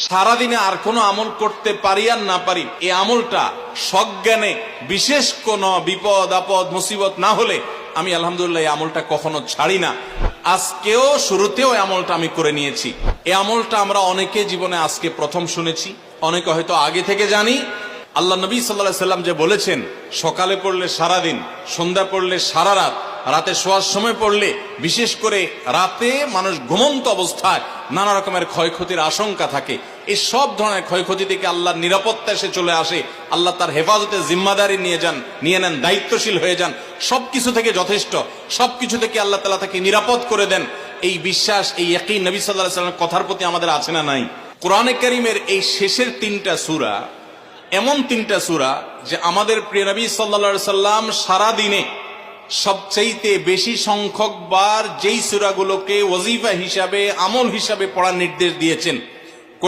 সারাদিনে আর কোনো আমল করতে পারি আর না পারি, এই আমলটা সজ্ঞানে বিশেষ কোন বিপদ আপদ মুসিবত না হলে আমি আলহামদুলিল্লাহ এই আমলটা কখনো ছাড়ি না। আজকেও শুরুতেও এই আমলটা আমি করে নিয়েছি। এই আমলটা আমরা অনেকে জীবনে আজকে প্রথম শুনেছি, অনেকে হয়তো আগে থেকে জানি। আল্লাহ নবী সাল্লাল্লাহু আলাইহি সাল্লাম যে বলেছেন, সকালে পড়লে সারাদিন, সন্ধ্যা পড়লে সারা রাত, রাতে শোয়ার সময় পড়লে, বিশেষ করে রাতে মানুষ ঘুমন্ত অবস্থায় নানা রকমের ক্ষয়ক্ষতির আশঙ্কা থাকে। এই সব ধরনের ক্ষয়ক্ষতি থেকে আল্লাহর নিরাপত্তা এসে চলে আসে। আল্লাহ তার হেফাজতে জিম্মাদারি নিয়ে নেন, দায়িত্বশীল হয়ে যান। সবকিছু থেকে যথেষ্ট, সবকিছু থেকে আল্লাহ তাআলা তাকে নিরাপদ করে দেন। এই বিশ্বাস, এই ইয়াকিন নবী সাল্লাল্লাহু আলাইহি সাল্লামের কথার প্রতি আমাদের আছে না নাই? কোরআনে কারীমের এই শেষের 3টা সূরা এমন 3টা সূরা যে আমাদের প্রিয় নবী সাল্লাল্লাহু আলাইহি সাল্লাম সারা দিনে সবচাইতে বেশি সংখ্যক বার যেই সূরাগুলোকে ওয়াজিফা হিসাবে, আমল হিসাবে পড়ার নির্দেশ দিয়েছেন